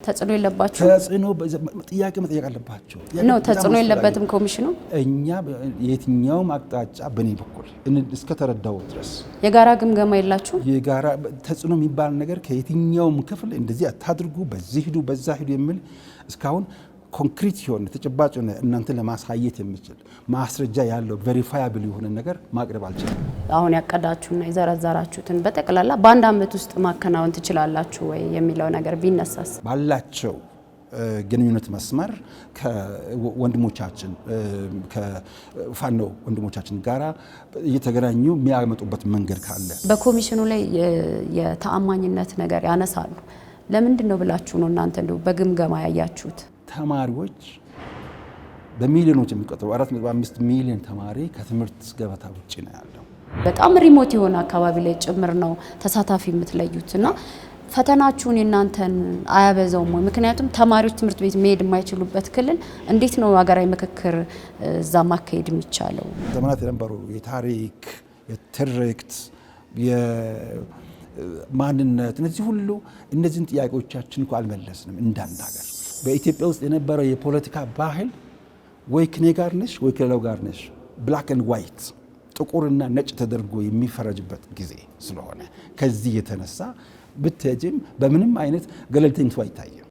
ተጽዕኖ የለባችሁ ተጽዕኖ ጥያቄ መጠየቅ አለባችሁ ነው ተጽዕኖ የለበትም ኮሚሽኑ እኛ የትኛውም አቅጣጫ በኔ በኩል እስከ ተረዳው ድረስ የጋራ ግምገማ የላችሁ የጋራ ተጽዕኖ የሚባል ነገር ከየትኛውም ክፍል እንደዚህ አታድርጉ በዚህ ሂዱ በዛ ሂዱ የሚል እስካሁን ኮንክሪት የሆነ ተጨባጭ የሆነ እናንተ ለማሳየት የሚችል ማስረጃ ያለው ቬሪፋያብል የሆነ ነገር ማቅረብ አልችልም። አሁን ያቀዳችሁና የዘረዘራችሁትን በጠቅላላ በአንድ አመት ውስጥ ማከናወን ትችላላችሁ ወይ የሚለው ነገር ቢነሳስ ባላቸው ግንኙነት መስመር ከወንድሞቻችን ከፋኖ ወንድሞቻችን ጋራ እየተገናኙ የሚያመጡበት መንገድ ካለ በኮሚሽኑ ላይ የተአማኝነት ነገር ያነሳሉ። ለምንድን ነው ብላችሁ ነው እናንተ እንደው በግምገማ ያያችሁት? ተማሪዎች በሚሊዮኖች የሚቆጠሩ 4.5 ሚሊዮን ተማሪ ከትምህርት ገበታ ውጪ ነው ያለው። በጣም ሪሞት የሆነ አካባቢ ላይ ጭምር ነው ተሳታፊ የምትለዩትና ፈተናችሁን እናንተን አያበዛውም ወይ? ምክንያቱም ተማሪዎች ትምህርት ቤት መሄድ የማይችሉበት ክልል እንዴት ነው ሀገራዊ ምክክር እዛ ማካሄድ የሚቻለው? ዘመናት የነበሩ የታሪክ የትርክት የማንነት እነዚህ ሁሉ እነዚህን ጥያቄዎቻችን እኮ አልመለስንም እንዳንድ ሀገር። በኢትዮጵያ ውስጥ የነበረው የፖለቲካ ባህል ወይ ከኔ ጋር ነሽ ወይ ከሌላው ጋር ነሽ ብላክ ኤንድ ዋይት ጥቁርና ነጭ ተደርጎ የሚፈረጅበት ጊዜ ስለሆነ ከዚህ የተነሳ ብትሄጂም በምንም አይነት ገለልተኝነት አይታይም።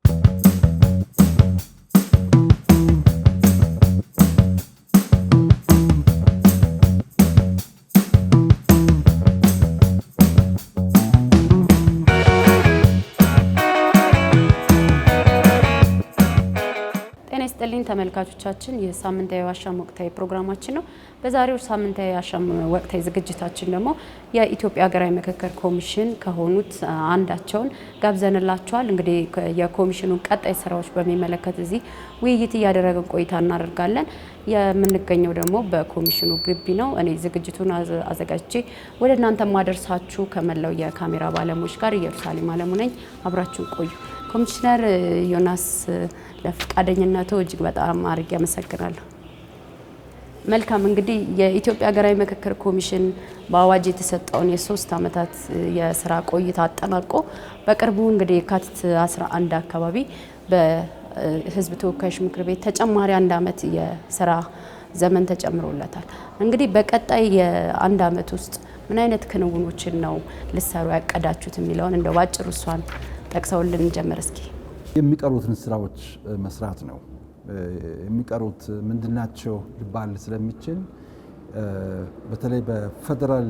ጥልኝ ተመልካቾቻችን የሳምንታዊ አሻም ወቅታዊ ፕሮግራማችን ነው። በዛሬው ሳምንታዊ አሻም ወቅታዊ ዝግጅታችን ደግሞ የኢትዮጵያ ሀገራዊ ምክክር ኮሚሽን ከሆኑት አንዳቸውን ጋብዘንላችኋል። እንግዲህ የኮሚሽኑን ቀጣይ ስራዎች በሚመለከት እዚህ ውይይት እያደረግን ቆይታ እናደርጋለን። የምንገኘው ደግሞ በኮሚሽኑ ግቢ ነው። እኔ ዝግጅቱን አዘጋጅቼ ወደ እናንተ ማደርሳችሁ ከመላው የካሜራ ባለሙያዎች ጋር ኢየሩሳሌም አለሙ ነኝ። አብራችሁ ቆዩ። ኮሚሽነር ዮናስ ለፍቃደኝነቱ እጅግ በጣም አድርጌ አመሰግናለሁ። መልካም እንግዲህ የኢትዮጵያ ሀገራዊ ምክክር ኮሚሽን በአዋጅ የተሰጠውን የ3 ዓመታት የስራ ቆይታ አጠናቆ በቅርቡ እንግዲህ የካቲት 11 አካባቢ በህዝብ ተወካዮች ምክር ቤት ተጨማሪ 1 ዓመት የስራ ዘመን ተጨምሮለታል። እንግዲህ በቀጣይ የ1 ዓመት ውስጥ ምን አይነት ክንውኖችን ነው ልሰሩ ያቀዳችሁት የሚለውን እንደው ባጭሩ እሷን ጠቅሰውልን እንጀምር እስኪ። የሚቀሩትን ስራዎች መስራት ነው። የሚቀሩት ምንድናቸው ሊባል ስለሚችል በተለይ በፌደራል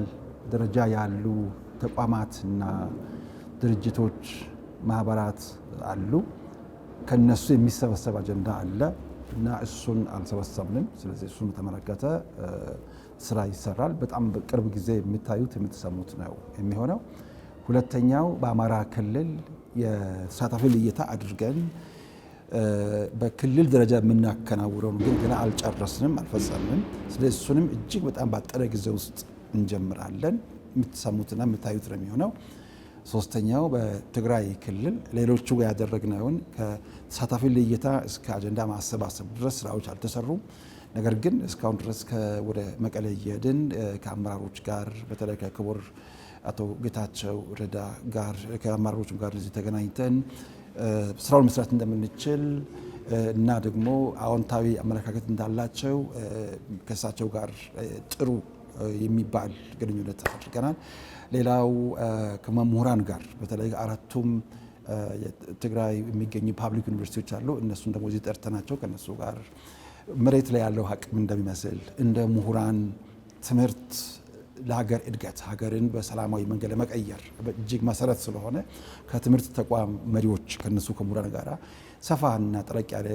ደረጃ ያሉ ተቋማትና ድርጅቶች ማህበራት አሉ። ከነሱ የሚሰበሰብ አጀንዳ አለ እና እሱን አልሰበሰብንም። ስለዚህ እሱን በተመለከተ ስራ ይሰራል። በጣም በቅርብ ጊዜ የሚታዩት የምትሰሙት ነው የሚሆነው። ሁለተኛው በአማራ ክልል የተሳታፊ ልየታ አድርገን በክልል ደረጃ የምናከናውረው ግን ገና አልጨረስንም፣ አልፈጸምንም። ስለዚህ እሱንም እጅግ በጣም ባጠረ ጊዜ ውስጥ እንጀምራለን። የምትሰሙትና የምታዩት ነው የሚሆነው። ሶስተኛው በትግራይ ክልል ሌሎቹ ያደረግነውን ከተሳታፊ ልየታ እስከ አጀንዳ ማሰባሰብ ድረስ ስራዎች አልተሰሩም። ነገር ግን እስካሁን ድረስ ወደ መቀሌ እየሄድን ከአመራሮች ጋር በተለይ ከክቡር አቶ ጌታቸው ረዳ ጋር ከአመራሮች ጋር እዚህ ተገናኝተን ስራውን መስራት እንደምንችል እና ደግሞ አዎንታዊ አመለካከት እንዳላቸው ከእሳቸው ጋር ጥሩ የሚባል ግንኙነት አድርገናል። ሌላው ከመምህራን ጋር በተለይ አራቱም ትግራይ የሚገኙ ፓብሊክ ዩኒቨርሲቲዎች አሉ። እነሱን ደግሞ እዚህ ጠርተናቸው ከነሱ ጋር መሬት ላይ ያለው አቅም እንደሚመስል እንደ ምሁራን ትምህርት ለሀገር እድገት ሀገርን በሰላማዊ መንገድ ለመቀየር እጅግ መሰረት ስለሆነ ከትምህርት ተቋም መሪዎች ከነሱ ከምሁራን ጋር ሰፋና ጠለቅ ያለ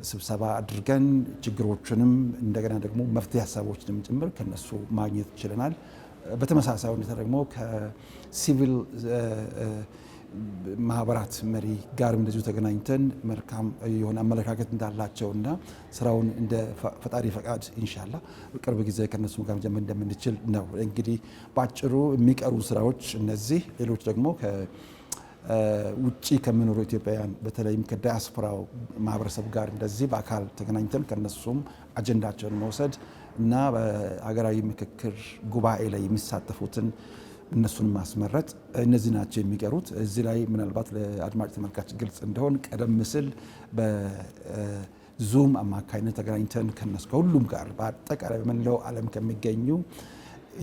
ስብሰባ አድርገን ችግሮችንም እንደገና ደግሞ መፍትሄ ሀሳቦችንም ጭምር ከነሱ ማግኘት ችለናል። በተመሳሳይ ሁኔታ ደግሞ ከሲቪል ማህበራት መሪ ጋር እንደዚሁ ተገናኝተን መልካም የሆነ አመለካከት እንዳላቸውና ስራውን እንደ ፈጣሪ ፈቃድ ኢንሻአላህ በቅርብ ጊዜ ከነሱ ጋር መጀመር እንደምንችል ነው። እንግዲህ ባጭሩ የሚቀሩ ስራዎች እነዚህ፣ ሌሎች ደግሞ ውጪ ከሚኖሩ ኢትዮጵያውያን በተለይም ከዲያስፖራው ማህበረሰብ ጋር እንደዚህ በአካል ተገናኝተን ከነሱም አጀንዳቸውን መውሰድ እና በሀገራዊ ምክክር ጉባኤ ላይ የሚሳተፉትን እነሱን ማስመረጥ እነዚህ ናቸው የሚቀሩት። እዚህ ላይ ምናልባት ለአድማጭ ተመልካች ግልጽ እንደሆን ቀደም ሲል በዙም አማካይነት ተገናኝተን ከነሱ ከሁሉም ጋር በአጠቃላይ በመላው ዓለም ከሚገኙ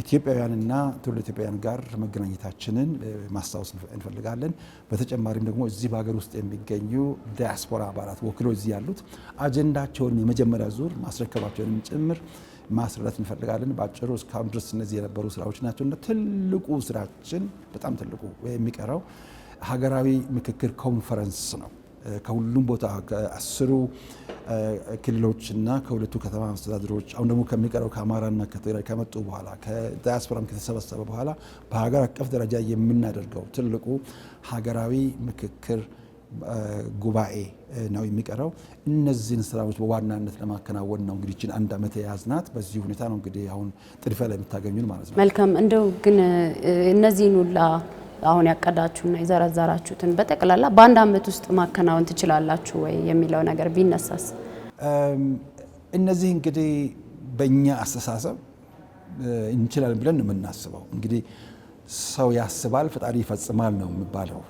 ኢትዮጵያውያንና ትውልደ ኢትዮጵያውያን ጋር መገናኘታችንን ማስታወስ እንፈልጋለን። በተጨማሪም ደግሞ እዚህ በሀገር ውስጥ የሚገኙ ዲያስፖራ አባላት ወክሎ እዚህ ያሉት አጀንዳቸውን የመጀመሪያ ዙር ማስረከባቸውንም ጭምር ማስረዳት እንፈልጋለን። በአጭሩ እስካሁን ድረስ እነዚህ የነበሩ ስራዎች ናቸው እና ትልቁ ስራችን በጣም ትልቁ የሚቀረው ሀገራዊ ምክክር ኮንፈረንስ ነው። ከሁሉም ቦታ ከ10 ክልሎችና ከሁለቱ ከተማ አስተዳደሮች አሁን ደግሞ ከሚቀረው ከአማራና ከትግራይ ከመጡ በኋላ ከዲያስፖራም ከተሰበሰበ በኋላ በሀገር አቀፍ ደረጃ የምናደርገው ትልቁ ሀገራዊ ምክክር ጉባኤ ነው የሚቀረው። እነዚህን ስራዎች በዋናነት ለማከናወን ነው እንግዲህ እቺን 1 ዓመት የያዝናት። በዚህ ሁኔታ ነው እንግዲህ አሁን ጥድፊያ ላይ የምታገኙን ማለት ነው። መልካም። እንደው ግን እነዚህን ሁላ አሁን ያቀዳችሁና የዘረዘራችሁትን በጠቅላላ በ1 ዓመት ውስጥ ማከናወን ትችላላችሁ ወይ የሚለው ነገር ቢነሳስ? እነዚህ እንግዲህ በእኛ አስተሳሰብ እንችላለን ብለን ነው የምናስበው። እንግዲህ ሰው ያስባል ፈጣሪ ይፈጽማል ነው የሚባለው።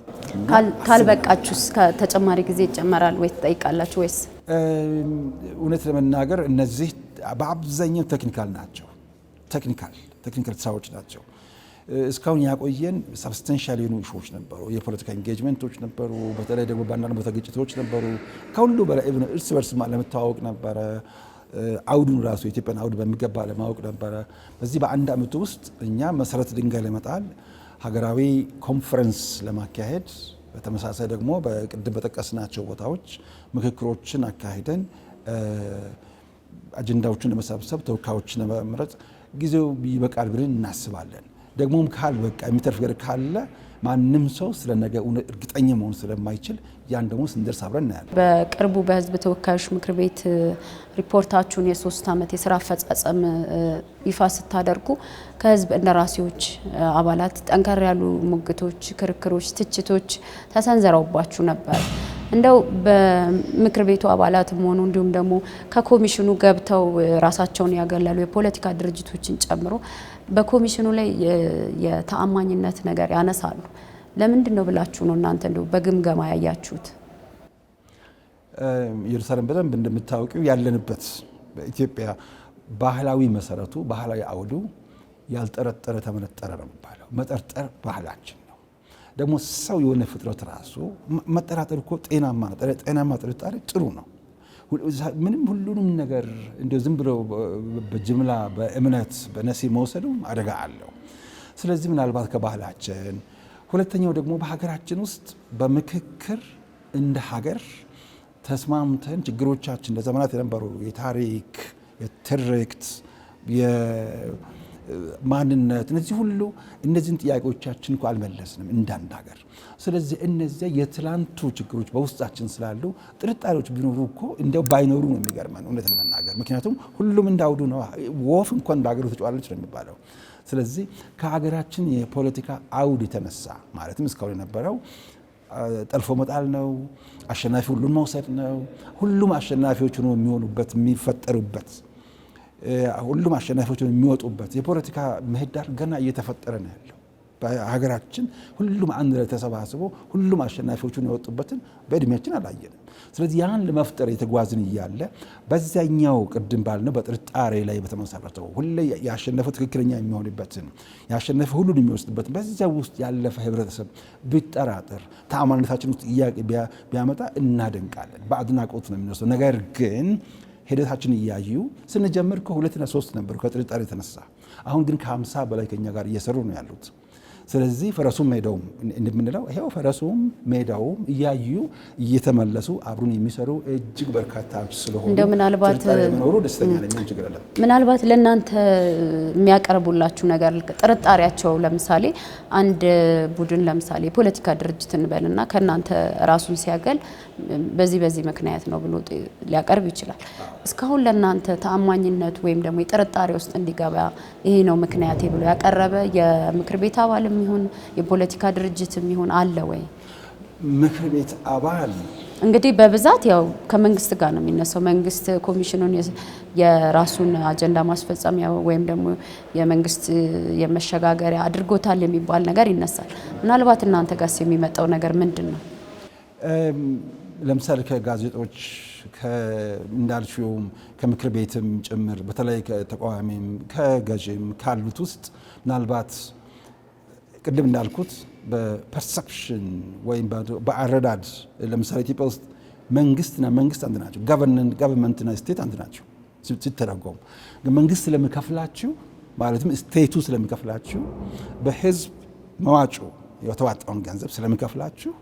ካልበቃችሁስ ተጨማሪ ጊዜ ይጨመራል ወይ ትጠይቃላችሁ ወይስ? እውነት ለመናገር እነዚህ በአብዛኛው ቴክኒካል ናቸው። ቴክኒካል ስራዎች ናቸው። እስካሁን ያቆየን ሰብስታንሻል የሆኑ ኢሹዎች ነበሩ። የፖለቲካ ኢንጌጅመንቶች ነበሩ። በተለይ ደግሞ በአንዳንድ ቦታ ግጭቶች ነበሩ። ከሁሉ በላይ እርስ በርስ ለመተዋወቅ ነበረ። አውዱን ራሱ የኢትዮጵያን አውድ በሚገባ ለማወቅ ነበረ። በዚህ በ1 ዓመቱ ውስጥ እኛ መሰረት ድንጋይ ለመጣል ሀገራዊ ኮንፈረንስ ለማካሄድ በተመሳሳይ ደግሞ በቅድም በጠቀስናቸው ቦታዎች ምክክሮችን አካሂደን አጀንዳዎችን ለመሰብሰብ ተወካዮችን ለመምረጥ ጊዜው ይበቃል ብለን እናስባለን። ደግሞም ካልበቃ የሚተርፍ ነገር ካለ ማንም ሰው ስለ ነገ እርግጠኛ መሆን ስለማይችል ያን ደግሞ ስንደርስ አብረን እናያለን። በቅርቡ በሕዝብ ተወካዮች ምክር ቤት ሪፖርታችሁን የ3 ዓመት የስራ አፈጻጸም ይፋ ስታደርጉ ከሕዝብ እንደራሴዎች አባላት ጠንከር ያሉ ሙግቶች፣ ክርክሮች፣ ትችቶች ተሰንዝረውባችሁ ነበር። እንደው በምክር ቤቱ አባላትም ሆኑ እንዲሁም ደግሞ ከኮሚሽኑ ገብተው ራሳቸውን ያገለሉ የፖለቲካ ድርጅቶችን ጨምሮ በኮሚሽኑ ላይ የተአማኝነት ነገር ያነሳሉ። ለምንድን ነው ብላችሁ ነው እናንተ እንደው በግምገማ ያያችሁት? ኢየሩሳሌም በደንብ እንደምታውቂው ያለንበት በኢትዮጵያ ባህላዊ መሰረቱ ባህላዊ አውዱ ያልጠረጠረ ተመነጠረ ነው የሚባለው። መጠርጠር ባህላችን ነው። ደግሞ ሰው የሆነ ፍጥረት ራሱ መጠራጠር እኮ ጤናማ ነው። ጤናማ ጥርጣሬ ጥሩ ነው። ምንም ሁሉንም ነገር እንደው ዝም ብሎ በጅምላ በእምነት በነሲ መውሰዱ አደጋ አለው። ስለዚህ ምናልባት ከባህላችን፣ ሁለተኛው ደግሞ በሀገራችን ውስጥ በምክክር እንደ ሀገር ተስማምተን ችግሮቻችን ለዘመናት የነበሩ የታሪክ የትርክት ማንነት እነዚህ ሁሉ እነዚህን ጥያቄዎቻችን እኮ አልመለስንም እንዳንድ ሀገር። ስለዚህ እነዚያ የትላንቱ ችግሮች በውስጣችን ስላሉ ጥርጣሬዎች ቢኖሩ እኮ እንደው ባይኖሩ ነው የሚገርመን እውነት ለመናገር። ምክንያቱም ሁሉም እንዳውዱ ነው። ወፍ እንኳን በሀገሩ ተጫዋለች ነው የሚባለው። ስለዚህ ከሀገራችን የፖለቲካ አውድ የተነሳ ማለትም እስካሁን የነበረው ጠልፎ መጣል ነው፣ አሸናፊ ሁሉን መውሰድ ነው፣ ሁሉም አሸናፊዎች ነው የሚሆኑበት የሚፈጠሩበት ሁሉም አሸናፊዎች የሚወጡበት የፖለቲካ ምህዳር ገና እየተፈጠረ ነው ያለው። በሀገራችን ሁሉም አንድ ላይ ተሰባስቦ ሁሉም አሸናፊዎቹን የወጡበትን በእድሜያችን አላየንም። ስለዚህ ያን ለመፍጠር የተጓዝን እያለ በዛኛው ቅድም ባልነው በጥርጣሬ ላይ በተመሰረተው ሁሌ ያሸነፈው ትክክለኛ የሚሆንበትን ያሸነፈ ሁሉን የሚወስድበትን በዚያ ውስጥ ያለፈ ህብረተሰብ ቢጠራጠር ተአማኒነታችን ውስጥ ጥያቄ ቢያመጣ እናደንቃለን። በአድናቆት ነው የሚወስደው። ነገር ግን ሂደታችን እያዩ ስንጀምር ከ2 እና 3 ነበሩ ከጥርጣሬ የተነሳ። አሁን ግን ከ50 በላይ ከኛ ጋር እየሰሩ ነው ያሉት። ስለዚህ ፈረሱም ሜዳውም እንደምንለው ይሄው ፈረሱም ሜዳውም እያዩ እየተመለሱ አብሩን የሚሰሩ እጅግ በርካታ ስለሆኑ እንደው ምናልባት ኖሩ ደስተኛ ነኝ። ችግር የለም። ምናልባት ለእናንተ የሚያቀርቡላችሁ ነገር ጥርጣሬያቸው ለምሳሌ አንድ ቡድን ለምሳሌ የፖለቲካ ድርጅት እንበልና ከእናንተ ራሱን ሲያገል በዚህ ምክንያት ነው ብሎ ሊያቀርብ ይችላል። እስካሁን ለእናንተ ተአማኝነት ወይም ደግሞ የጥርጣሬ ውስጥ እንዲገባ ይሄ ነው ምክንያቴ ብሎ ያቀረበ የምክር ቤት አባልም ይሁን የፖለቲካ ድርጅትም ይሁን አለ ወይ? ምክር ቤት አባል እንግዲህ በብዛት ያው ከመንግስት ጋር ነው የሚነሳው። መንግስት ኮሚሽኑን የራሱን አጀንዳ ማስፈጸሚያ ወይም ደግሞ የመንግስት የመሸጋገሪያ አድርጎታል የሚባል ነገር ይነሳል። ምናልባት እናንተ ጋርስ የሚመጣው ነገር ምንድን ነው? ለምሳሌ ከጋዜጦች እንዳልሽውም ከምክር ቤትም ጭምር በተለይ ከተቃዋሚም ከገዥም ካሉት ውስጥ ምናልባት ቅድም እንዳልኩት በፐርሰፕሽን ወይም በአረዳድ ለምሳሌ ኢትዮጵያ ውስጥ መንግስትና መንግስት አንድ ናቸው። ገቨርንመንትና ስቴት አንድ ናቸው ሲተረጎሙ። መንግስት ስለሚከፍላችሁ ማለትም ስቴቱ ስለሚከፍላችሁ በህዝብ መዋጮ የተዋጣውን ገንዘብ ስለሚከፍላችሁ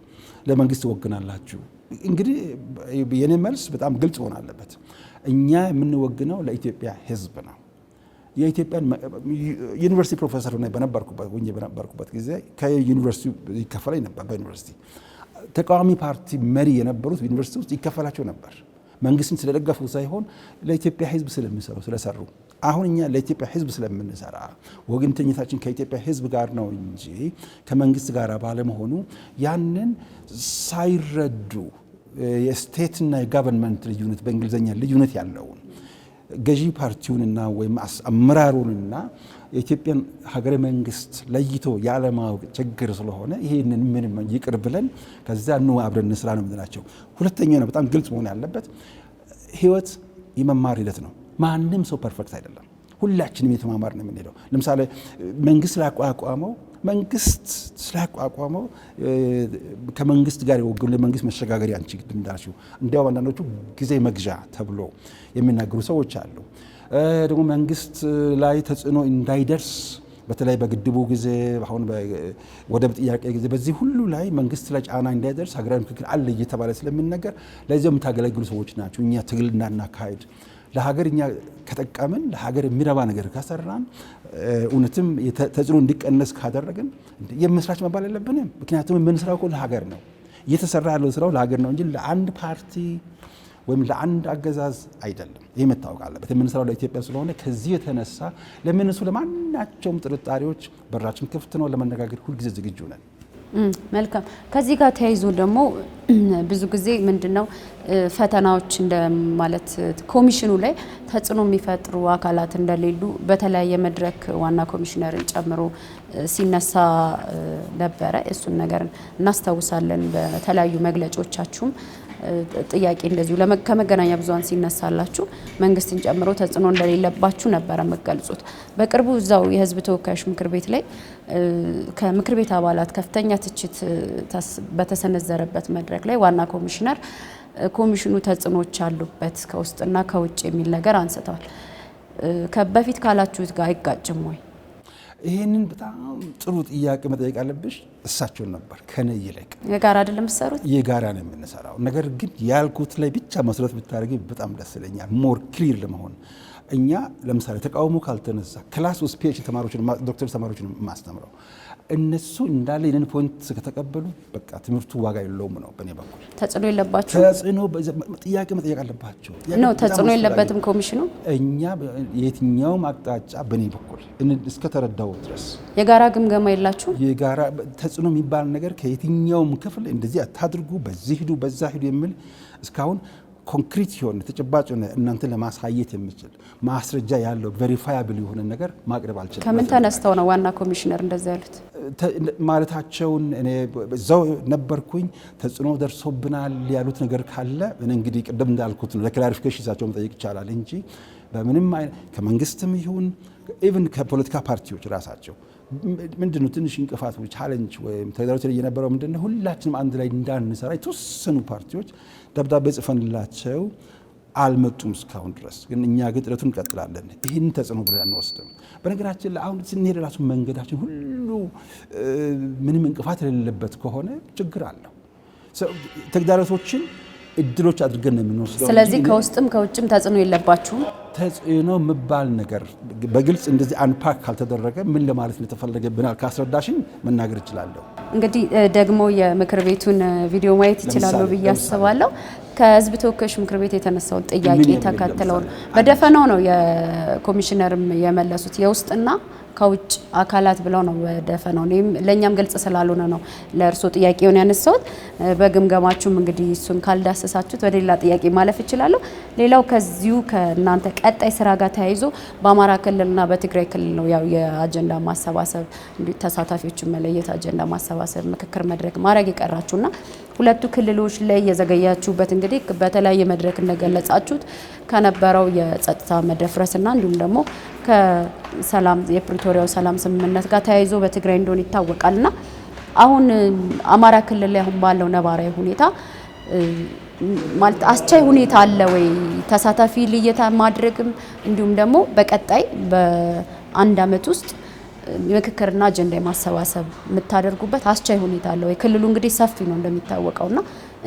ለመንግስት ትወግናላችሁ። እንግዲህ የኔ መልስ በጣም ግልጽ ሆነ አለበት። እኛ የምንወግነው ለኢትዮጵያ ህዝብ ነው። የኢትዮጵያ ዩኒቨርሲቲ ፕሮፌሰር ሆኜ በነበርኩበት ጊዜ ከዩኒቨርሲቲ ይከፈለኝ ነበር። በዩኒቨርሲቲ ተቃዋሚ ፓርቲ መሪ የነበሩት ዩኒቨርሲቲ ውስጥ ይከፈላቸው ነበር። መንግስትን ስለደገፉ ሳይሆን ለኢትዮጵያ ህዝብ ስለሰሩ። አሁን እኛ ለኢትዮጵያ ህዝብ ስለምንሰራ ወገንተኝነታችን ከኢትዮጵያ ህዝብ ጋር ነው እንጂ ከመንግስት ጋር ባለመሆኑ ያንን ሳይረዱ የስቴትና የጋቨርንመንት ልዩነት በእንግሊዝኛ ልዩነት ያለውን ገዢ ፓርቲውንና ወይም አመራሩንና የኢትዮጵያን ሀገረ መንግስት ለይቶ ያለማወቅ ችግር ስለሆነ ይሄንን ምንም ይቅር ብለን ከዛ ነው አብረን እንስራ ነው የምንላቸው። ሁለተኛው ነው በጣም ግልጽ መሆን ያለበት፣ ህይወት የመማር ሂደት ነው። ማንም ሰው ፐርፌክት አይደለም። ሁላችንም የተማማር ነው የምንሄደው። ለምሳሌ መንግስት ስላቋቋመው ከመንግስት ጋር የወገኑ ለመንግስት መሸጋገሪያ አንቺ እንዳልሽው እንዲያው አንዳንዶቹ ጊዜ መግዣ ተብሎ የሚናገሩ ሰዎች አሉ። ደግሞ መንግስት ላይ ተጽዕኖ እንዳይደርስ በተለይ በግድቡ ጊዜ አሁን ወደብ ጥያቄ ጊዜ በዚህ ሁሉ ላይ መንግስት ላይ ጫና እንዳይደርስ ሀገራዊ ምክክር አለ እየተባለ ስለሚነገር ለዚህ የምታገለግሉ ሰዎች ናቸው። እኛ ትግል እንዳናካሄድ ለሀገር እኛ ከጠቀምን ለሀገር የሚረባ ነገር ከሰራን እውነትም ተጽዕኖ እንዲቀነስ ካደረግን የመስራች መባል የለብንም። ምክንያቱም የምንሰራው እኮ ለሀገር ነው። እየተሰራ ያለው ስራው ለሀገር ነው እንጂ ለአንድ ፓርቲ ወይም ለአንድ አገዛዝ አይደለም። ይህ መታወቅ አለበት። የምንሰራው ለኢትዮጵያ ስለሆነ ከዚህ የተነሳ ለምንሱ ለማናቸውም ጥርጣሬዎች በራችን ክፍት ነው። ለመነጋገር ሁልጊዜ ዝግጁ ነን። መልካም። ከዚህ ጋር ተያይዞ ደግሞ ብዙ ጊዜ ምንድነው ፈተናዎች እንደማለት ኮሚሽኑ ላይ ተጽዕኖ የሚፈጥሩ አካላት እንደሌሉ በተለያየ መድረክ ዋና ኮሚሽነርን ጨምሮ ሲነሳ ነበረ። እሱን ነገር እናስታውሳለን። በተለያዩ መግለጫዎቻችሁም ጥያቄ እንደዚሁ ከመገናኛ ብዙሃን ሲነሳላችሁ መንግስትን ጨምሮ ተጽዕኖ እንደሌለባችሁ ነበረ መገልጹት። በቅርቡ እዛው የህዝብ ተወካዮች ምክር ቤት ላይ ከምክር ቤት አባላት ከፍተኛ ትችት በተሰነዘረበት መድረክ ላይ ዋና ኮሚሽነር ኮሚሽኑ ተጽዕኖዎች አሉበት ከውስጥና ከውጭ የሚል ነገር አንስተዋል። በፊት ካላችሁት ጋር አይጋጭም ወይ? ይሄንን በጣም ጥሩ ጥያቄ መጠየቅ አለብሽ። እሳቸውን ነበር ከነ ይልቅ የጋራ አይደለም የምትሰሩት? የጋራ ነው የምንሰራው። ነገር ግን ያልኩት ላይ ብቻ መሰረት ብታደርጊ በጣም ደስ ይለኛል። ሞር ክሊር ለመሆን እኛ ለምሳሌ ተቃውሞ ካልተነሳ ክላስ ውስጥ ፒኤችዲ ተማሪዎችን ዶክተር ተማሪዎችን ማስተምረው እነሱ እንዳለ የኔን ፖይንት ከተቀበሉ በቃ ትምህርቱ ዋጋ የለውም ነው በኔ በኩል። ተጽዕኖ የለባችሁ? ተጽዕኖ ጥያቄ መጠየቅ አለባቸው ነው። ተጽዕኖ የለበትም ኮሚሽኑ? እኛ የትኛውም አቅጣጫ በኔ በኩል እስከ ተረዳው ድረስ የጋራ ግምገማ የላችሁ? የጋራ ተጽዕኖ የሚባል ነገር ከየትኛውም ክፍል እንደዚህ አታድርጉ፣ በዚህ ሂዱ፣ በዛ ሂዱ የሚል እስካሁን ኮንክሪት የሆነ ተጨባጭ የሆነ እናንተ ለማሳየት የሚችል ማስረጃ ያለው ቬሪፋያብል የሆነ ነገር ማቅረብ አልችልም። ከምን ተነስተው ነው ዋና ኮሚሽነር እንደዛ ያሉት ማለታቸውን? እኔ እዛው ነበርኩኝ። ተጽዕኖ ደርሶብናል ያሉት ነገር ካለ እኔ እንግዲህ ቅድም እንዳልኩት ነው ለክላሪፊኬሽን እሳቸው መጠየቅ ይቻላል እንጂ በምንም አይነት ከመንግስትም ይሁን ኢቭን ከፖለቲካ ፓርቲዎች ራሳቸው ምንድነው ትንሽ እንቅፋት ወይ ቻሌንጅ ወይም ተግዳሮት የነበረው ምንድነው ሁላችንም አንድ ላይ እንዳንሰራ የተወሰኑ ፓርቲዎች ደብዳቤ ጽፈንላቸው አልመጡም እስካሁን ድረስ። ግን እኛ ግን ጥረቱን እንቀጥላለን። ይህን ተጽዕኖ ብለን አንወስድም። በነገራችን ላይ አሁን ስንሄድ ራሱ መንገዳችን ሁሉ ምንም እንቅፋት የሌለበት ከሆነ ችግር አለው። ተግዳሮቶችን እድሎች አድርገን ነው የምንወስደው። ስለዚህ ከውስጥም ከውጭም ተጽዕኖ የለባችሁም? ተጽዕኖ የሚባል ነገር በግልጽ እንደዚህ አንፓክ ካልተደረገ ምን ለማለት እንደተፈለገብናል ካስረዳሽኝ መናገር እችላለሁ። እንግዲህ ደግሞ የምክር ቤቱን ቪዲዮ ማየት ይችላሉ ብዬ አስባለሁ። ከህዝብ ተወካዮች ምክር ቤት የተነሳውን ጥያቄ ተከትለው በደፈናው ነው የኮሚሽነርም የመለሱት የውስጥና ከውጭ አካላት ብለው ነው በደፈናው። ለኛም ግልጽ ስላልሆነ ነው ለእርሶ ጥያቄውን ያነሳሁት። በግምገማችሁም እንግዲህ እሱን ካልዳሰሳችሁት ወደ ሌላ ጥያቄ ማለፍ እችላለሁ። ሌላው ከዚሁ ከእናንተ ቀጣይ ስራ ጋር ተያይዞ በአማራ ክልልና በትግራይ ክልል ነው ያው የአጀንዳ ማሰባሰብ እንዲሁ ተሳታፊዎችን መለየት አጀንዳ ማሰባሰብ ምክክር መድረክ ማድረግ የቀራችሁና ሁለቱ ክልሎች ላይ የዘገያችሁበት እንግዲህ በተለያየ መድረክ እንደገለጻችሁት ከነበረው የጸጥታ መደፍረስና እንዲሁም ደግሞ ከሰላም የፕሪቶሪያው ሰላም ስምምነት ጋር ተያይዞ በትግራይ እንደሆነ ይታወቃልና አሁን አማራ ክልል ላይ አሁን ባለው ነባራዊ ሁኔታ ማለት አስቻይ ሁኔታ አለ ወይ ተሳታፊ ልየታ ማድረግም እንዲሁም ደግሞ በቀጣይ በአንድ አመት ውስጥ ምክክርና አጀንዳ የማሰባሰብ የምታደርጉበት አስቻይ ሁኔታ አለ ወይ? ክልሉ እንግዲህ ሰፊ ነው እንደሚታወቀውና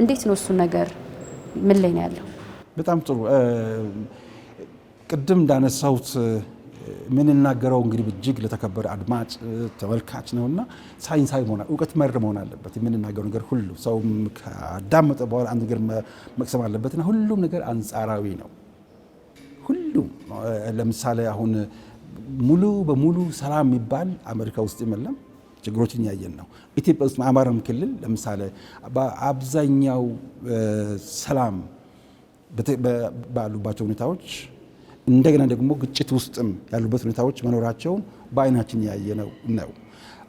እንዴት ነው እሱ ነገር ምን ላይ ነው ያለው? በጣም ጥሩ። ቅድም እንዳነሳሁት የምንናገረው እንግዲህ እጅግ ለተከበረ አድማጭ ተመልካች ነውና ሳይንሳዊ መሆን እውቀት መር መሆን አለበት። የምንናገረው ነገር ሁሉ ሰው ካዳመጠ በኋላ አንድ ነገር መቅሰም አለበትና ሁሉም ነገር አንጻራዊ ነው። ሁሉም ለምሳሌ አሁን ሙሉ በሙሉ ሰላም የሚባል አሜሪካ ውስጥ የለም። ችግሮችን ያየን ነው። ኢትዮጵያ ውስጥ አማራም ክልል ለምሳሌ በአብዛኛው ሰላም ባሉባቸው ሁኔታዎች እንደገና ደግሞ ግጭት ውስጥም ያሉበት ሁኔታዎች መኖራቸውን በአይናችን ያየነው ነው።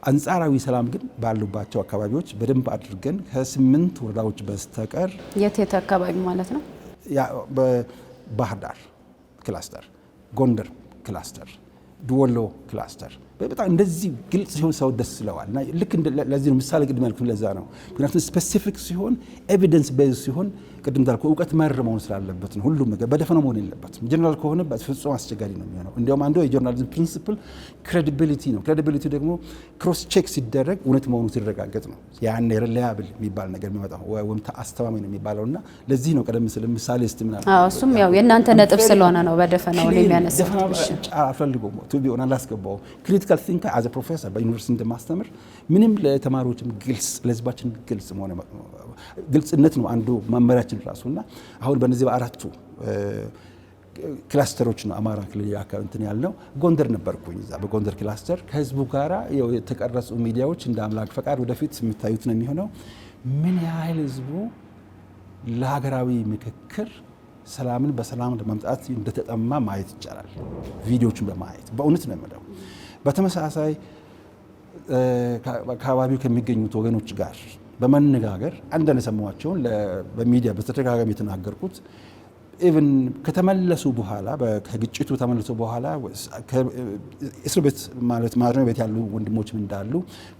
አንጻራዊ ሰላም ግን ባሉባቸው አካባቢዎች በደንብ አድርገን ከ8 ወረዳዎች በስተቀር የት አካባቢ ማለት ነው? ባህር ዳር ክላስተር፣ ጎንደር ክላስተር፣ ወሎ ክላስተር በጣም እንደዚህ ግልጽ ሲሆን ሰው ደስ ይለዋል። እና ልክ ለዚህ ነው ምሳሌ ቅድም ያልኩት ለዛ ነው። ምክንያቱም ስፔሲፊክ ሲሆን ኤቪደንስ ቤዝ ሲሆን ቅድም እንዳልኩ እውቀት መር መሆን ስላለበት ነው። ሁሉም ነገር በደፈናው መሆን የለበትም። ጀነራል ከሆነ በፍጹም አስቸጋሪ ነው የሚሆነው። እንዲያውም አንዱ የጆርናሊዝም ፕሪንሲፕል ክሬዲቢሊቲ ነው። ክሬዲቢሊቲ ደግሞ ክሮስ ቼክ ሲደረግ እውነት መሆኑ ሲረጋገጥ ነው ያን ሪላያብል የሚባል ነገር የሚመጣው ወይም አስተማማኝ ነው የሚባለው። እና ለዚህ ነው ቀደም ሲል ምሳሌ ስትምናል እሱም ያው የእናንተ ነጥብ ስለሆነ ነው በደፈናው ነው የሚያነሳው። አፈልገው ቱ ቢሆን አላስገባው ክሪቲካል ቲንክ አዝ አ ፕሮፌሰር በዩኒቨርሲቲ እንደማስተምር ምንም ለተማሪዎችም ግልጽ ለህዝባችን ግልጽ መሆን ግልጽነት ነው አንዱ መመሪያችን ራሱና አሁን በእነዚህ በአራቱ ክላስተሮች ነው አማራ ክልል አካባቢ እንትን ያልነው። ጎንደር ነበርኩኝ። እዛ በጎንደር ክላስተር ከህዝቡ ጋራ የተቀረጹ ሚዲያዎች እንደ አምላክ ፈቃድ ወደፊት የሚታዩት ነው የሚሆነው። ምን ያህል ህዝቡ ለሀገራዊ ምክክር ሰላምን በሰላም ለማምጣት እንደተጠማ ማየት ይቻላል። ቪዲዮዎችን በማየት በእውነት ነው የምለው። በተመሳሳይ አካባቢው ከሚገኙት ወገኖች ጋር በመነጋገር አንዳንድ የሰማኋቸውን በሚዲያ በተደጋጋሚ የተናገርኩት ኢቭን ከተመለሱ በኋላ ከግጭቱ ተመለሱ በኋላ እስር ቤት ማለት ማረሚያ ቤት ያሉ ወንድሞችም እንዳሉ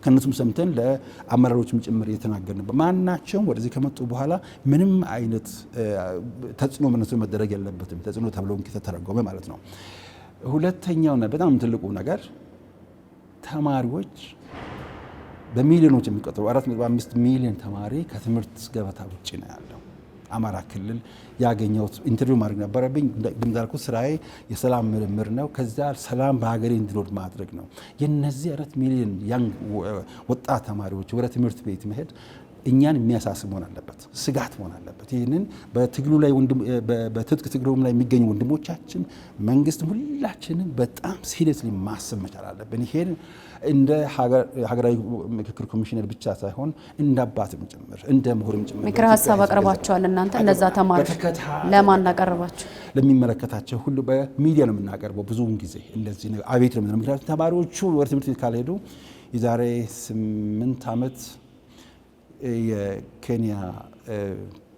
ከነሱም ሰምተን ለአመራሮችም ጭምር እየተናገርን ማናቸውም ወደዚህ ከመጡ በኋላ ምንም አይነት ተጽዕኖ በነሱ መደረግ የለበትም። ተጽዕኖ ተብሎ ከተተረጎመ ማለት ነው። ሁለተኛውና በጣም ትልቁ ነገር ተማሪዎች በሚሊዮኖች የሚቆጠሩ 4.5 ሚሊዮን ተማሪ ከትምህርት ገበታ ውጭ ነው ያለው። አማራ ክልል ያገኘሁት ኢንተርቪው ማድረግ ነበረብኝ። እንዳልኩት ስራዬ የሰላም ምርምር ነው። ከዛ ሰላም በሀገሬ እንዲኖር ማድረግ ነው። የነዚህ 4 ሚሊዮን ያንግ ወጣት ተማሪዎች ወደ ትምህርት ቤት መሄድ እኛን የሚያሳስብ መሆን አለበት፣ ስጋት መሆን አለበት። ይህንን በትግሉ ላይ በትጥቅ ትግሉም ላይ የሚገኙ ወንድሞቻችን፣ መንግስትም ሁላችንም በጣም ሲሪየስሊ ማሰብ መቻል አለብን። ይሄን እንደ ሀገራዊ ምክክር ኮሚሽነር ብቻ ሳይሆን እንደ አባትም ጭምር እንደ ምሁርም ጭምር ምክር ሀሳብ አቅርባቸዋል። እናንተ እነዛ ተማሪዎች ለማን አቀርባችሁ? ለሚመለከታቸው ሁሉ በሚዲያ ነው የምናቀርበው። ብዙውን ጊዜ እንደዚህ ነው አቤት ነው። ምክንያቱም ተማሪዎቹ ወደ ትምህርት ቤት ካልሄዱ የዛሬ 8 ዓመት የኬንያ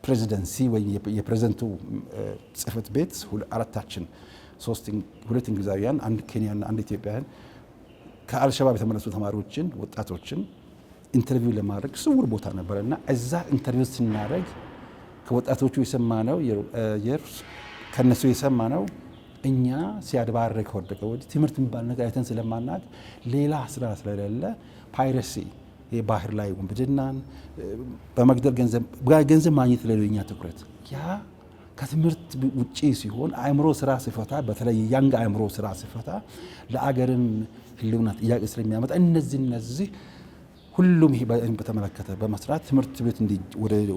ፕሬዚደንሲ ወይ የፕሬዝደንቱ ጽህፈት ቤት አራታችን 2 እንግሊዛውያን፣ 1 ኬንያና 1 ኢትዮጵያውያን ከአልሸባብ የተመለሱ ተማሪዎችን ወጣቶችን ኢንተርቪው ለማድረግ ስውር ቦታ ነበረና እዛ ኢንተርቪው ስናደርግ ከወጣቶቹ የሰማነው ከነሱ የሰማነው እኛ ሲያድባረክ ከወደቀ ወዲህ ትምህርት የሚባል ነገር አይተን ስለማናውቅ ሌላ ስራ ስለሌለ ፓይረሲ የባህር ላይ ውንብድናን በመግደል ገንዘብ ማግኘት ለኛ ትኩረት ያ ከትምህርት ውጪ ሲሆን አእምሮ ስራ ሲፈታ በተለይ ያንግ አእምሮ ስራ ሲፈታ ለአገርም ህልውና ጥያቄ ስለሚያመጣ እነዚህ ሁሉም ይሄ በተመለከተ በመስራት ትምህርት ቤት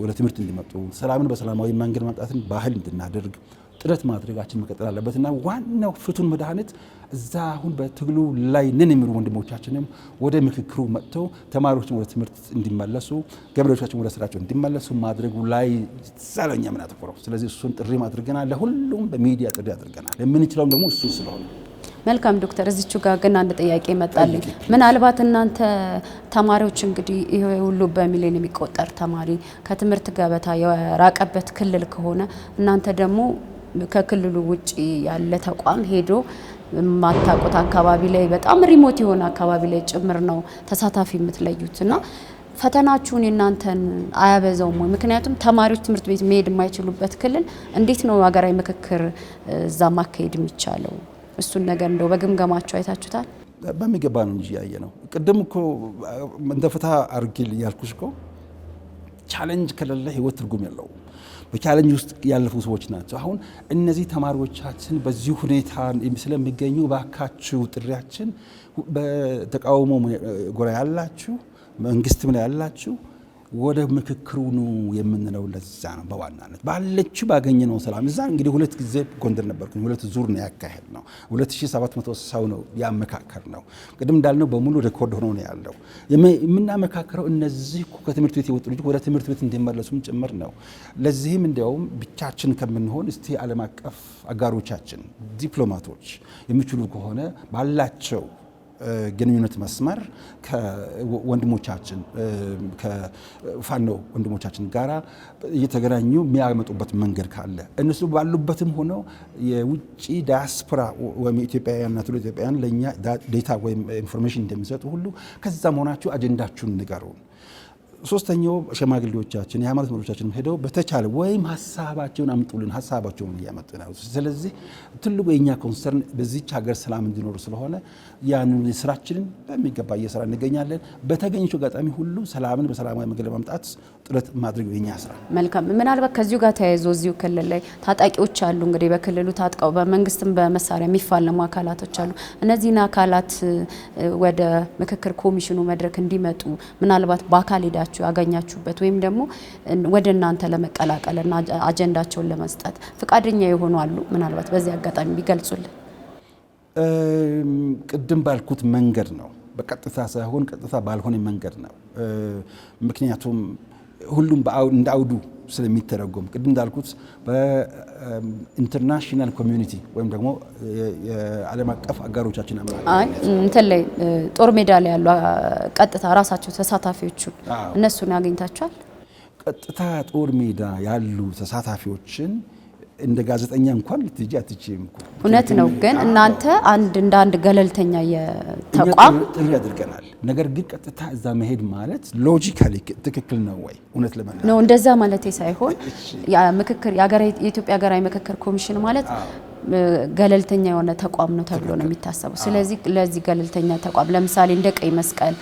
ወደ ትምህርት እንዲመጡ ሰላምን በሰላማዊ መንገድ ማምጣትን ባህል እንድናደርግ ጥረት ማድረጋችን መቀጠል አለበትና ዋናው ፍቱን መድኃኒት እዛ አሁን በትግሉ ላይ ነን የሚሉ ወንድሞቻችንም ወደ ምክክሩ መጥተው ተማሪዎችን ወደ ትምህርት እንዲመለሱ ገበሬዎቻችን ወደ ስራቸው እንዲመለሱ ማድረጉ ላይ ዛለኛ ምን አተኮረው። ስለዚህ እሱን ጥሪ አድርገናል። ለሁሉም በሚዲያ ጥሪ አድርገናል። የምንችለው ደግሞ እሱ ስለሆነ መልካም ዶክተር፣ እዚቹ ጋር ግን አንድ ጥያቄ መጣልኝ። ምናልባት እናንተ ተማሪዎች እንግዲህ ይሄ ሁሉ በሚሊዮን የሚቆጠር ተማሪ ከትምህርት ገበታ የራቀበት ክልል ከሆነ እናንተ ደግሞ ከክልሉ ውጪ ያለ ተቋም ሄዶ ማታቆት አካባቢ ላይ በጣም ሪሞት የሆነ አካባቢ ላይ ጭምር ነው ተሳታፊ የምትለዩትና ፈተናችሁን እናንተን አያበዛውም ወይ? ምክንያቱም ተማሪዎች ትምህርት ቤት መሄድ የማይችሉበት ክልል እንዴት ነው ሀገራዊ ምክክር እዛ ማካሄድ የሚቻለው? እሱን ነገር እንደው በግምገማችሁ አይታችሁታል? በሚገባ ነው እንጂ ያየ ነው። ቅድም እኮ እንደ ፍትሃ አርጊል ያልኩሽ እኮ ቻሌንጅ ከሌለ ህይወት ትርጉም የለውም። በቻሌንጅ ውስጥ ያለፉ ሰዎች ናቸው። አሁን እነዚህ ተማሪዎቻችን በዚህ ሁኔታ ስለሚገኙ ባካችሁ ጥሪያችን በተቃውሞ ጎራ ያላችሁ መንግስትም ላይ ያላችሁ ወደ ምክክሩ ነው የምንለው። ለዛ ነው በዋናነት ባለችው ባገኘነው ሰላም እዛ እንግዲህ 2 ጊዜ ጎንደር ነበርኩኝ። 2 ዙር ነው ያካሄድ ነው። 2700 ሰው ነው ያመካከር ነው። ቅድም እንዳልነው በሙሉ ሬኮርድ ሆኖ ነው ያለው። የምናመካከረው እነዚህ ከትምህርት ቤት የወጡ ልጆች ወደ ትምህርት ቤት እንዲመለሱም ጭምር ነው። ለዚህም እንዲያውም ብቻችን ከምንሆን እስቲ ዓለም አቀፍ አጋሮቻችን ዲፕሎማቶች የሚችሉ ከሆነ ባላቸው ግንኙነት መስመር ከወንድሞቻችን ከፋኖ ወንድሞቻችን ጋራ እየተገናኙ የሚያመጡበት መንገድ ካለ እነሱ ባሉበትም ሆነው የውጭ ዲያስፖራ ወይም ኢትዮጵያውያንና ትውልደ ኢትዮጵያውያን ለኛ ዴታ ወይም ኢንፎርሜሽን እንደሚሰጡ ሁሉ ከዛ መሆናችሁ አጀንዳችሁን ንገሩን። ሶስተኛው ሸማግሌዎቻችን የሃይማኖት መሪዎቻችን ሄደው በተቻለ ወይም ሀሳባቸውን አምጡልን፣ ሀሳባቸውን እያመጡ ነው። ስለዚህ ትልቁ የኛ ኮንሰርን በዚህች ሀገር ሰላም እንዲኖር ስለሆነ ያንን ስራችንን በሚገባ እየሰራ እንገኛለን። በተገኘችው አጋጣሚ ሁሉ ሰላምን በሰላማዊ መንገድ ለማምጣት ጥረት ማድረግ የኛ ስራ። መልካም። ምናልባት ከዚሁ ጋር ተያይዞ እዚሁ ክልል ላይ ታጣቂዎች አሉ። እንግዲህ በክልሉ ታጥቀው በመንግስትም በመሳሪያ የሚፋለሙ አካላቶች አሉ። እነዚህን አካላት ወደ ምክክር ኮሚሽኑ መድረክ እንዲመጡ ምናልባት በአካል ሄዳችሁ ያገኛችሁበት ወይም ደግሞ ወደ እናንተ ለመቀላቀልና አጀንዳቸውን ለመስጠት ፍቃደኛ የሆኑ አሉ? ምናልባት በዚህ አጋጣሚ ቢገልጹልን። ቅድም ባልኩት መንገድ ነው፣ በቀጥታ ሳይሆን ቀጥታ ባልሆነ መንገድ ነው። ምክንያቱም ሁሉም እንደ አውዱ ስለሚተረጎም ቅድም እንዳልኩት በኢንተርናሽናል ኮሚዩኒቲ ወይም ደግሞ የዓለም አቀፍ አጋሮቻችን እንትን ላይ ጦር ሜዳ ላይ ያሉ ቀጥታ ራሳቸው ተሳታፊዎቹን እነሱን ያገኝታችኋል? ቀጥታ ጦር ሜዳ ያሉ ተሳታፊዎችን እንደ ጋዜጠኛ እንኳን ልትጂ አትችይም እኮ። እውነት ነው። ግን እናንተ እንደ አንድ ገለልተኛ የተቋም ጥሪ አድርገናል። ነገር ግን ቀጥታ እዛ መሄድ ማለት ሎጂካሊ ትክክል ነው ወይ? እውነት ለማለት ነው እንደዛ ማለት ሳይሆን ምክክር የኢትዮጵያ ሀገራዊ ምክክር ኮሚሽን ማለት ገለልተኛ የሆነ ተቋም ነው ተብሎ ነው የሚታሰበው። ስለዚህ ለዚህ ገለልተኛ ተቋም ለምሳሌ እንደ ቀይ መስቀል፣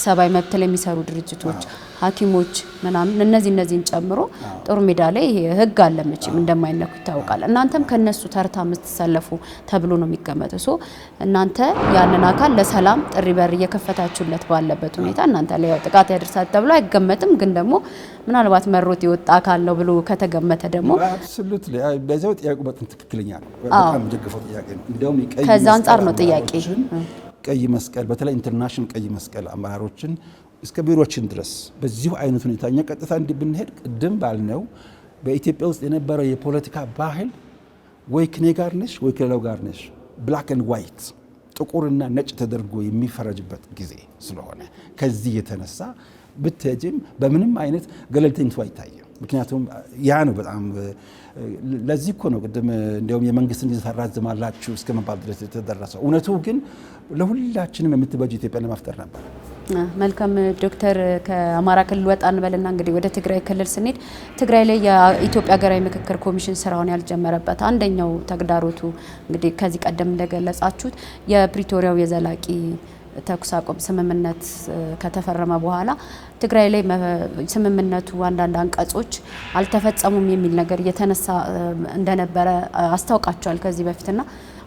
ሰብአዊ መብት ላይ የሚሰሩ ድርጅቶች፣ ሐኪሞች ምናምን እነዚህን ጨምሮ ጦር ሜዳ ላይ ህግ አለ መቼም እንደማይነኩ ይታወቃል። እናንተም ከነሱ ተርታ የምትሰለፉ ተብሎ ነው የሚገመተው። ሶ እናንተ ያንን አካል ለሰላም ጥሪ በር እየከፈታችሁለት ባለበት ሁኔታ እናንተ ላይ ጥቃት ያደርሳል ተብሎ አይገመትም። ግን ደግሞ ምናልባት መሮት የወጣ አካል ነው ብሎ ከተገመተ ደግሞ አብሶሉት በዛው ጥያቄው በጣም ትክክለኛ ነው። በጣም የምደግፈው ጥያቄ ነው። እንደውም ከዛ አንፃር ነው ጥያቄ ቀይ መስቀል በተለይ ኢንተርናሽናል ቀይ መስቀል አመራሮችን እስከ ቢሮችን ድረስ በዚሁ አይነት ሁኔታ እኛ ቀጥታ ብንሄድ ቅድም ባልነው በኢትዮጵያ ውስጥ የነበረው የፖለቲካ ባህል ወይ ከኔ ጋር ነሽ ወይ ከሌላው ጋር ነሽ፣ ብላክ ኤንድ ዋይት ጥቁርና ነጭ ተደርጎ የሚፈረጅበት ጊዜ ስለሆነ ከዚህ የተነሳ ብትሄጂም በምንም አይነት ገለልተኝነት አይታየም። ምክንያቱም ያ ነው በጣም ለዚህ እኮ ነው ቅድም እንዲያውም የመንግስትን ጊዜ ታራዝማላችሁ እስከ መባል ድረስ የተደረሰው። እውነቱ ግን ለሁላችንም የምትበጅ ኢትዮጵያ ለማፍጠር ነበር። መልካም ዶክተር፣ ከአማራ ክልል ወጣ እንበልና እንግዲህ ወደ ትግራይ ክልል ስንሄድ ትግራይ ላይ የኢትዮጵያ ሀገራዊ ምክክር ኮሚሽን ስራውን ያልጀመረበት አንደኛው ተግዳሮቱ እንግዲህ ከዚህ ቀደም እንደገለጻችሁት የፕሪቶሪያው የዘላቂ ተኩስ አቁም ስምምነት ከተፈረመ በኋላ ትግራይ ላይ ስምምነቱ አንዳንድ አንቀጾች አልተፈጸሙም የሚል ነገር እየተነሳ እንደነበረ አስታውቃቸዋል ከዚህ በፊትና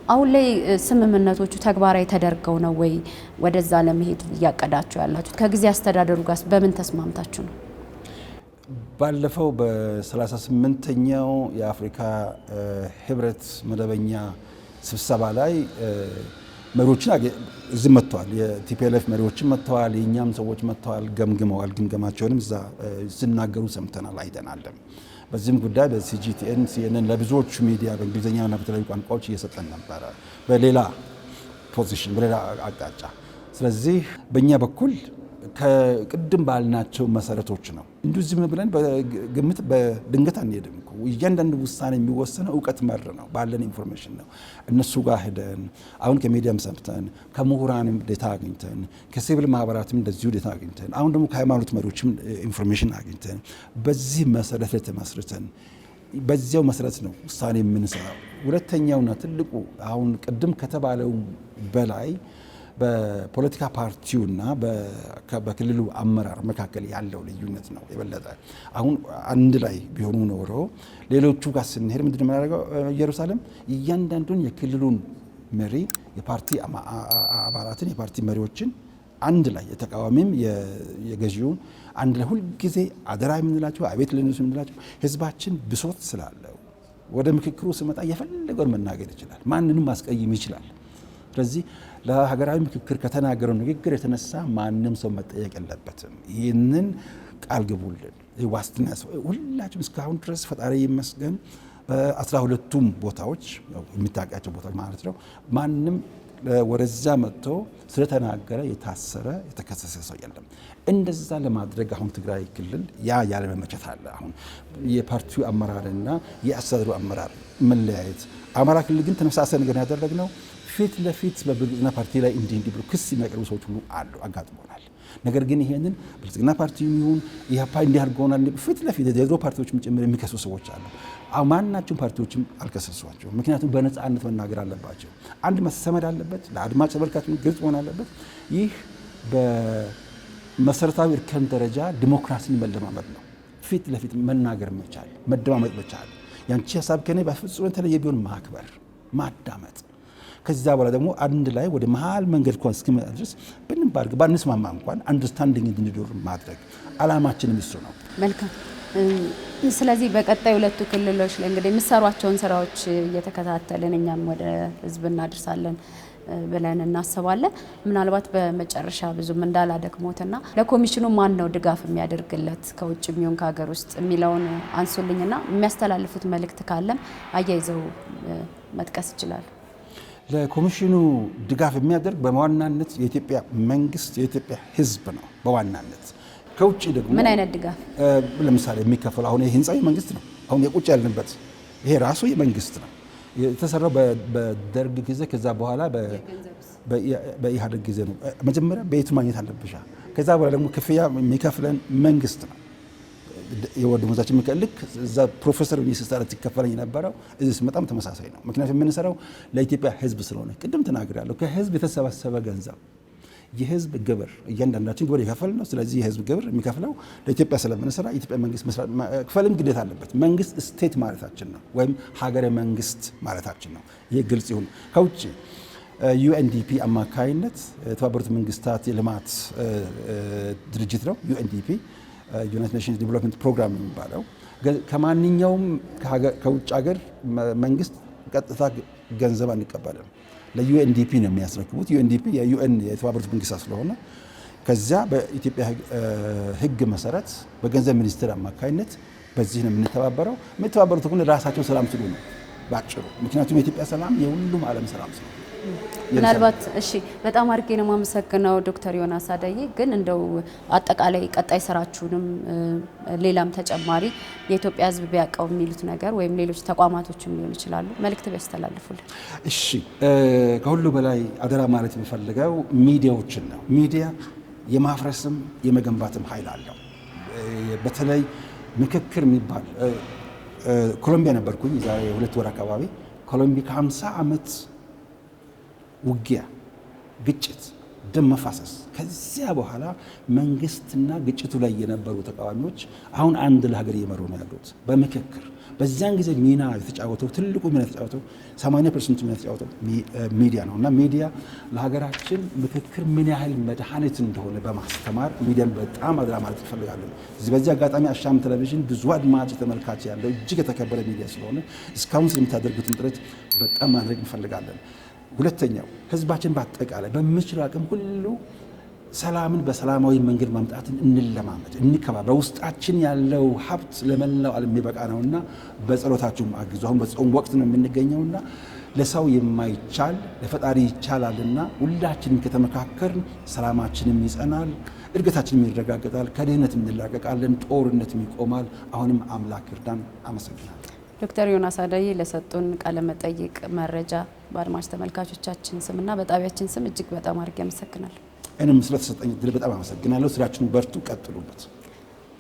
አሁን ላይ ስምምነቶቹ ተግባራዊ ተደርገው ነው ወይ ወደዛ ለመሄድ እያቀዳችሁ ያላችሁት? ከጊዜ አስተዳደሩ ጋር በምን ተስማምታችሁ ነው? ባለፈው በ38ኛው የአፍሪካ ህብረት መደበኛ ስብሰባ ላይ መሪዎችን እዚህ መጥተዋል። የቲፒኤልኤፍ መሪዎችን መጥተዋል። የእኛም ሰዎች መጥተዋል፣ ገምግመዋል። ግምገማቸውንም እዛ ሲናገሩ ሰምተናል፣ አይተናልም። በዚህም ጉዳይ በሲጂቲኤን ሲኤንኤን ለብዙዎቹ ሚዲያ በእንግሊዝኛና በተለያዩ ቋንቋዎች እየሰጠን ነበረ፣ በሌላ ፖዚሽን በሌላ አቅጣጫ። ስለዚህ በእኛ በኩል ከቅድም ባልናቸው መሰረቶች ነው። እንዲሁ ዝም ብለን በግምት በድንገት አንሄድም። እያንዳንዱ ውሳኔ የሚወሰነው እውቀት መር ነው፣ ባለን ኢንፎርሜሽን ነው። እነሱ ጋር ሄደን አሁን ከሚዲያም ሰምተን ከምሁራንም ዴታ አግኝተን ከሲቪል ማህበራትም እንደዚሁ ዴታ አግኝተን አሁን ደግሞ ከሃይማኖት መሪዎችም ኢንፎርሜሽን አግኝተን በዚህ መሰረት ላይ ተመስርተን በዚያው መሰረት ነው ውሳኔ የምንሰራው። ሁለተኛውና ትልቁ አሁን ቅድም ከተባለው በላይ በፖለቲካ ፓርቲውና በክልሉ አመራር መካከል ያለው ልዩነት ነው የበለጠ። አሁን አንድ ላይ ቢሆኑ ኖሮ ሌሎቹ ጋር ስንሄድ ምንድን ነው የምናደርገው? ኢየሩሳሌም እያንዳንዱን የክልሉን መሪ የፓርቲ አባላትን የፓርቲ መሪዎችን አንድ ላይ የተቃዋሚም የገዢውን አንድ ላይ ሁልጊዜ አደራ የምንላቸው አቤት ለነሱ የምንላቸው ህዝባችን ብሶት ስላለው ወደ ምክክሩ ስመጣ የፈለገውን መናገር ይችላል፣ ማንንም ማስቀይም ይችላል። ስለዚህ ለሀገራዊ ምክክር ከተናገረው ንግግር የተነሳ ማንም ሰው መጠየቅ የለበትም። ይህንን ቃል ግቡልን፣ ዋስትና ሁላችሁም። እስካሁን ድረስ ፈጣሪ ይመስገን በ12ቱም ቦታዎች የሚታወቃቸው ቦታዎች ማለት ነው ማንም ወደዛ መጥቶ ስለተናገረ የታሰረ የተከሰሰ ሰው የለም። እንደዛ ለማድረግ አሁን ትግራይ ክልል ያለመመቸት አለ። አሁን የፓርቲው አመራርና የአስተዳደሩ አመራር መለያየት። አማራ ክልል ግን ተመሳሳይ ነገር ያደረግነው ፊት ለፊት በብልጽግና ፓርቲ ላይ እንዲህ ብሎ ክስ የሚያቀርቡ ሰዎች ሁሉ አሉ፣ አጋጥሞናል። ነገር ግን ይሄንን ብልጽግና ፓርቲ ይሁን ኢህአፓ እንዲህ አድርገውናል ፊት ለፊት የድሮ ፓርቲዎችም ጭምር የሚከሱ ሰዎች አሉ። ማናቸውም ፓርቲዎችም አልከሰሷቸውም። ምክንያቱም በነፃነት መናገር አለባቸው። አንድ መሰመድ አለበት፣ ለአድማጭ ተመልካች ግልጽ መሆን አለበት። ይህ በመሰረታዊ እርከን ደረጃ ዲሞክራሲን መለማመድ ነው። ፊት ለፊት መናገር መቻል፣ መደማመጥ መቻል፣ ያንቺ ሀሳብ ከኔ በፍጹም የተለየ ቢሆን ማክበር፣ ማዳመጥ። ከዛ በኋላ ደግሞ አንድ ላይ ወደ መሀል መንገድ እንኳን እስኪመጣ ድረስ ብንም ባድርግ ባንስማማ እንኳን አንደርስታንዲንግ እንዲኖር ማድረግ አላማችንም እሱ ነው። መልካም። ስለዚህ በቀጣይ ሁለቱ ክልሎች ላይ እንግዲህ የምትሰሯቸውን ስራዎች እየተከታተልን እኛም ወደ ህዝብ እናደርሳለን ብለን እናስባለን። ምናልባት በመጨረሻ ብዙም እንዳላደክሞትና ለኮሚሽኑ ማን ነው ድጋፍ የሚያደርግለት ከውጭ የሚሆን ከሀገር ውስጥ የሚለውን አንሱልኝና የሚያስተላልፉት መልእክት ካለም አያይዘው መጥቀስ ይችላሉ። ለኮሚሽኑ ድጋፍ የሚያደርግ በዋናነት የኢትዮጵያ መንግስት የኢትዮጵያ ህዝብ ነው በዋናነት። ከውጭ ደግሞ ምን አይነት ድጋፍ? ለምሳሌ የሚከፈለው አሁን ይህ ህንፃ የመንግስት ነው። አሁን የቁጭ ያልንበት ይሄ ራሱ የመንግስት ነው። የተሰራው በደርግ ጊዜ፣ ከዛ በኋላ በኢህአዴግ ጊዜ ነው። መጀመሪያ ቤቱ ማግኘት አለብሻ። ከዛ በኋላ ደግሞ ክፍያ የሚከፍለን መንግስት ነው። የወደሞዛችን ልክ እዛ ፕሮፌሰር ሚኒስትር ሲከፈለኝ የነበረው እዚህ ሲመጣም ተመሳሳይ ነው። ምክንያቱም የምንሰራው ለኢትዮጵያ ህዝብ ስለሆነ ቅድም ተናግሬያለሁ። ከህዝብ የተሰበሰበ ገንዘብ የህዝብ ግብር እያንዳንዳችን ግብር የከፈል ነው። ስለዚህ የህዝብ ግብር የሚከፍለው ለኢትዮጵያ ስለምንሰራ የኢትዮጵያ መንግስት መክፈልም ግዴታ አለበት። መንግስት ስቴት ማለታችን ነው፣ ወይም ሀገረ መንግስት ማለታችን ነው። ይህ ግልጽ ይሁን። ከውጭ ዩኤንዲፒ አማካይነት የተባበሩት መንግስታት የልማት ድርጅት ነው። ዩኤንዲፒ ዩናይትድ ኔሽንስ ዲቨሎፕመንት ፕሮግራም የሚባለው ከማንኛውም ከውጭ ሀገር መንግስት ቀጥታ ገንዘብ አንቀበልም። ለዩኤንዲፒ ነው የሚያስረክቡት። ዩኤንዲፒ የዩኤን የተባበሩት መንግስታት ስለሆነ ከዚያ በኢትዮጵያ ህግ መሰረት በገንዘብ ሚኒስቴር አማካይነት በዚህ ነው የምንተባበረው። የሚተባበሩት ግን ራሳቸው ሰላም ስሉ ነው ባጭሩ። ምክንያቱም የኢትዮጵያ ሰላም የሁሉም ዓለም ሰላም ስሉ። ምናልባት እሺ፣ በጣም አድርጌ ነው የማመሰግነው ዶክተር ዮናስ አዳዬ። ግን እንደው አጠቃላይ ቀጣይ ስራችሁንም ሌላም ተጨማሪ የኢትዮጵያ ህዝብ ቢያውቀው የሚሉት ነገር ወይም ሌሎች ተቋማቶችም ሊሆኑ ይችላሉ መልእክት ቢያስተላልፉልን። እሺ፣ ከሁሉ በላይ አደራ ማለት የሚፈልገው ሚዲያዎችን ነው። ሚዲያ የማፍረስም የመገንባትም ኃይል አለው። በተለይ ምክክር የሚባል ኮሎምቢያ ነበርኩኝ ዛሬ 2 ወር አካባቢ። ኮሎምቢያ ከ50 ዓመት ውጊያ፣ ግጭት ደም መፋሰስ። ከዚያ በኋላ መንግስትና ግጭቱ ላይ የነበሩ ተቃዋሚዎች አሁን አንድ ለሀገር እየመሩ ነው ያሉት በምክክር። በዚያን ጊዜ ሚና የተጫወተው ትልቁ ሚና የተጫወተው 80% ሚና የተጫወተው ሚዲያ ነው እና ሚዲያ ለሀገራችን ምክክር ምን ያህል መድኃኒት እንደሆነ በማስተማር ሚዲያን በጣም አድራ ማለት እንፈልጋለን። በዚህ አጋጣሚ አሻም ቴሌቪዥን ብዙ አድማጭ ተመልካች ያለው እጅግ የተከበረ ሚዲያ ስለሆነ እስካሁን ስለምታደርጉትን ጥረት በጣም ማድረግ እንፈልጋለን። ሁለተኛው ህዝባችን በአጠቃላይ በምችለው አቅም ሁሉ ሰላምን በሰላማዊ መንገድ ማምጣትን እንለማመድ፣ እንከባበር። በውስጣችን ያለው ሀብት ለመላው ዓለም የሚበቃ ነውና በጸሎታችሁም አግዙ። አሁን በጾም ወቅት ነው የምንገኘውና ለሰው የማይቻል ለፈጣሪ ይቻላልና ሁላችንም ከተመካከርን ሰላማችንም ይጸናል፣ እድገታችንም ይረጋገጣል፣ ከድህነት እንላቀቃለን፣ ጦርነትም ይቆማል። አሁንም አምላክ ይርዳን። አመሰግናለሁ። ዶክተር ዮናስ አዳዬ ለሰጡን ቃለ መጠይቅ መረጃ በአድማጭ ተመልካቾቻችን ስምና በጣቢያችን ስም እጅግ በጣም አድርጌ አመሰግናለሁ። እኔም ስለተሰጠኝ እድል በጣም አመሰግናለሁ። ስራችሁን በርቱ፣ ቀጥሉበት።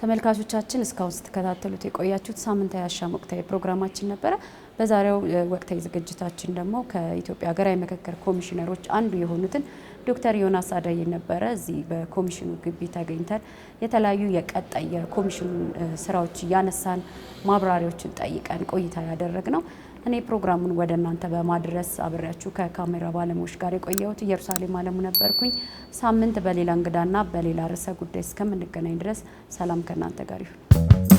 ተመልካቾቻችን እስካሁን ስትከታተሉት የቆያችሁት ሳምንታዊ አሻም ወቅታዊ ፕሮግራማችን ነበረ። በዛሬው ወቅታዊ ዝግጅታችን ደግሞ ከኢትዮጵያ ሀገራዊ ምክክር ኮሚሽነሮች አንዱ የሆኑትን ዶክተር ዮናስ አዳዬ ነበረ እዚህ በኮሚሽኑ ግቢ ተገኝተን የተለያዩ የቀጣይ የኮሚሽኑ ስራዎች እያነሳን ማብራሪያዎችን ጠይቀን ቆይታ ያደረግነው። እኔ ፕሮግራሙን ወደ እናንተ በማድረስ አብሬያችሁ ከካሜራ ባለሙያዎች ጋር የቆየሁት ኢየሩሳሌም አለሙ ነበርኩኝ። ሳምንት በሌላ እንግዳና በሌላ ርዕሰ ጉዳይ እስከምንገናኝ ድረስ ሰላም ከእናንተ ጋር ይሁን።